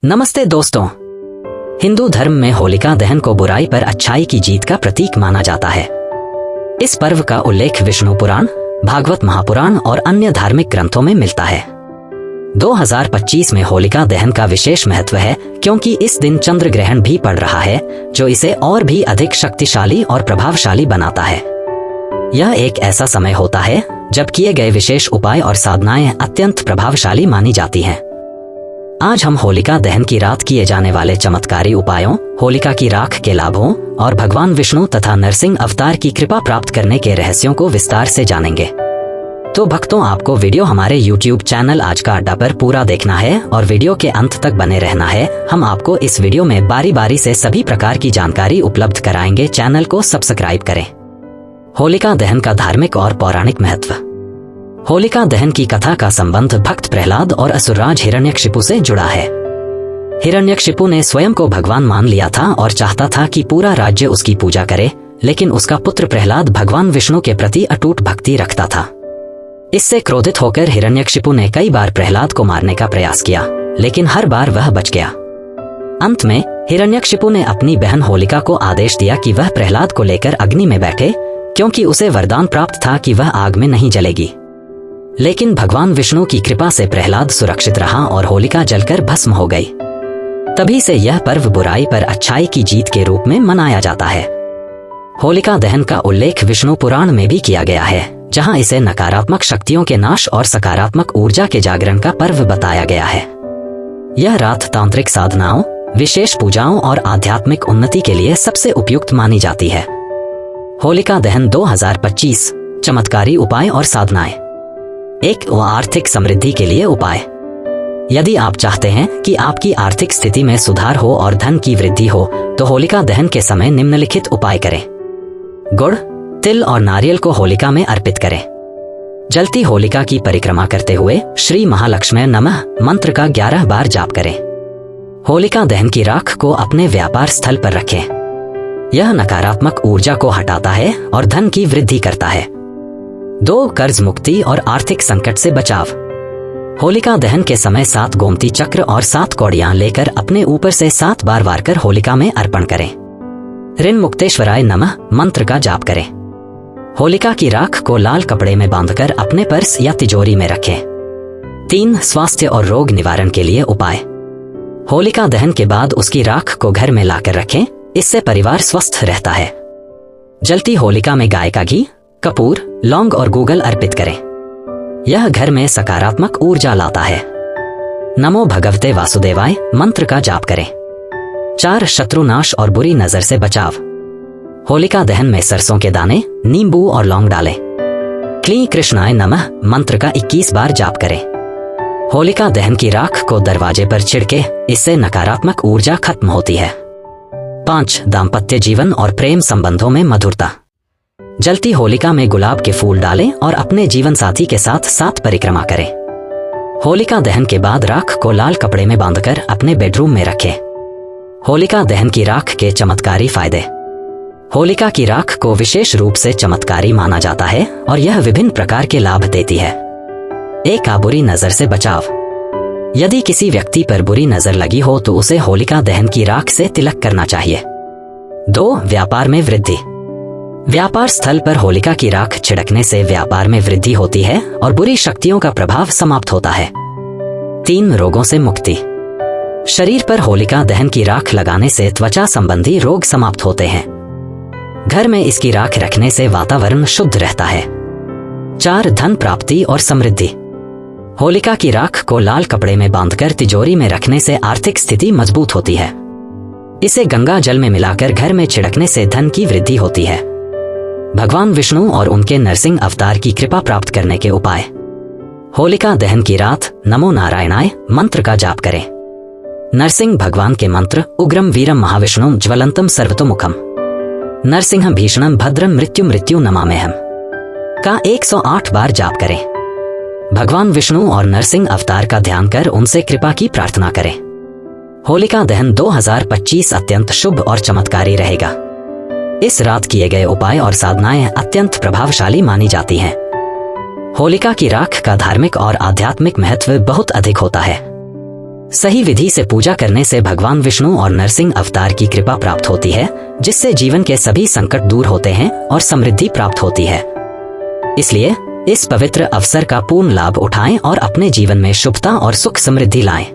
नमस्ते दोस्तों। हिंदू धर्म में होलिका दहन को बुराई पर अच्छाई की जीत का प्रतीक माना जाता है। इस पर्व का उल्लेख विष्णु पुराण, भागवत महापुराण और अन्य धार्मिक ग्रंथों में मिलता है। 2025 में होलिका दहन का विशेष महत्व है क्योंकि इस दिन चंद्र ग्रहण भी पड़ रहा है, जो इसे और भी अधिक शक्तिशाली और प्रभावशाली बनाता है। यह एक ऐसा समय होता है जब किए गए विशेष उपाय और साधनाएं अत्यंत प्रभावशाली मानी जाती हैं। आज हम होलिका दहन की रात किए जाने वाले चमत्कारी उपायों, होलिका की राख के लाभों और भगवान विष्णु तथा नरसिंह अवतार की कृपा प्राप्त करने के रहस्यों को विस्तार से जानेंगे। तो भक्तों, आपको वीडियो हमारे YouTube चैनल आज का अड्डा पर पूरा देखना है और वीडियो के अंत तक बने रहना है। हम आपको इस वीडियो में बारी बारी से सभी प्रकार की जानकारी उपलब्ध कराएंगे। चैनल को सब्सक्राइब करें। होलिका दहन का धार्मिक और पौराणिक महत्व। होलिका दहन की कथा का संबंध भक्त प्रहलाद और असुरराज हिरण्यकशिपु से जुड़ा है। हिरण्यकशिपु ने स्वयं को भगवान मान लिया था और चाहता था कि पूरा राज्य उसकी पूजा करे, लेकिन उसका पुत्र प्रहलाद भगवान विष्णु के प्रति अटूट भक्ति रखता था। इससे क्रोधित होकर हिरण्यकशिपु ने कई बार प्रहलाद को मारने का प्रयास किया, लेकिन हर बार वह बच गया। अंत में हिरण्यकशिपु ने अपनी बहन होलिका को आदेश दिया कि वह प्रहलाद को लेकर अग्नि में बैठे, क्योंकि उसे वरदान प्राप्त था कि वह आग में नहीं जलेगी। लेकिन भगवान विष्णु की कृपा से प्रहलाद सुरक्षित रहा और होलिका जलकर भस्म हो गई। तभी से यह पर्व बुराई पर अच्छाई की जीत के रूप में मनाया जाता है। होलिका दहन का उल्लेख विष्णु पुराण में भी किया गया है, जहां इसे नकारात्मक शक्तियों के नाश और सकारात्मक ऊर्जा के जागरण का पर्व बताया गया है। यह रात तांत्रिक साधनाओं, विशेष पूजाओं और आध्यात्मिक उन्नति के लिए सबसे उपयुक्त मानी जाती है। होलिका दहन 2025 चमत्कारी उपाय और साधनाएं। एक, आर्थिक समृद्धि के लिए उपाय। यदि आप चाहते हैं कि आपकी आर्थिक स्थिति में सुधार हो और धन की वृद्धि हो, तो होलिका दहन के समय निम्नलिखित उपाय करें। गुड़, तिल और नारियल को होलिका में अर्पित करें। जलती होलिका की परिक्रमा करते हुए श्री महालक्ष्मी नमः मंत्र का 11 बार जाप करें। होलिका दहन की राख को अपने व्यापार स्थल पर रखें। यह नकारात्मक ऊर्जा को हटाता है और धन की वृद्धि करता है। 2, कर्ज मुक्ति और आर्थिक संकट से बचाव। होलिका दहन के समय 7 गोमती चक्र और 7 कौड़ियां लेकर अपने ऊपर से 7 बार वार कर होलिका में अर्पण करें। ऋण मुक्तेश्वराय नमः मंत्र का जाप करें। होलिका की राख को लाल कपड़े में बांधकर अपने पर्स या तिजोरी में रखें। 3, स्वास्थ्य और रोग निवारण के लिए उपाय। होलिका दहन के बाद उसकी राख को घर में लाकर रखें, इससे परिवार स्वस्थ रहता है। जलती होलिका में गाय का घी, कपूर, लौंग और गूगल अर्पित करें। यह घर में सकारात्मक ऊर्जा लाता है। नमो भगवते वासुदेवाय मंत्र का जाप करें। 4, शत्रुनाश और बुरी नजर से बचाव। होलिका दहन में सरसों के दाने, नींबू और लौंग डालें। क्ली कृष्णाय नमः मंत्र का 21 बार जाप करें। होलिका दहन की राख को दरवाजे पर छिड़के, इससे नकारात्मक ऊर्जा खत्म होती है। 5, दाम्पत्य जीवन और प्रेम संबंधों में मधुरता। जलती होलिका में गुलाब के फूल डालें और अपने जीवन साथी के साथ 7 परिक्रमा करें। होलिका दहन के बाद राख को लाल कपड़े में बांधकर अपने बेडरूम में रखें। होलिका दहन की राख के चमत्कारी फायदे। होलिका की राख को विशेष रूप से चमत्कारी माना जाता है और यह विभिन्न प्रकार के लाभ देती है। 1, बुरी नजर से बचाव। यदि किसी व्यक्ति पर बुरी नजर लगी हो तो उसे होलिका दहन की राख से तिलक करना चाहिए। 2, व्यापार में वृद्धि। व्यापार स्थल पर होलिका की राख छिड़कने से व्यापार में वृद्धि होती है और बुरी शक्तियों का प्रभाव समाप्त होता है। 3, रोगों से मुक्ति। शरीर पर होलिका दहन की राख लगाने से त्वचा संबंधी रोग समाप्त होते हैं। घर में इसकी राख रखने से वातावरण शुद्ध रहता है। 4, धन प्राप्ति और समृद्धि। होलिका की राख को लाल कपड़े में बांधकर तिजोरी में रखने से आर्थिक स्थिति मजबूत होती है। इसे गंगा जल में मिलाकर घर में छिड़कने से धन की वृद्धि होती है। भगवान विष्णु और उनके नरसिंह अवतार की कृपा प्राप्त करने के उपाय। होलिका दहन की रात नमो नारायणाय मंत्र का जाप करें। नरसिंह भगवान के मंत्र उग्रम वीरम महाविष्णुम ज्वलंतम सर्वतोमुखम नरसिंह भीषणम भद्रम मृत्यु मृत्यु नमाम्यहम् का 108 बार जाप करें। भगवान विष्णु और नरसिंह अवतार का ध्यान कर उनसे कृपा की प्रार्थना करें। होलिका दहन 2025 अत्यंत शुभ और चमत्कारी रहेगा। इस रात किए गए उपाय और साधनाएं अत्यंत प्रभावशाली मानी जाती हैं। होलिका की राख का धार्मिक और आध्यात्मिक महत्व बहुत अधिक होता है। सही विधि से पूजा करने से भगवान विष्णु और नरसिंह अवतार की कृपा प्राप्त होती है, जिससे जीवन के सभी संकट दूर होते हैं और समृद्धि प्राप्त होती है। इसलिए इस पवित्र अवसर का पूर्ण लाभ उठाएं और अपने जीवन में शुभता और सुख समृद्धि लाएं।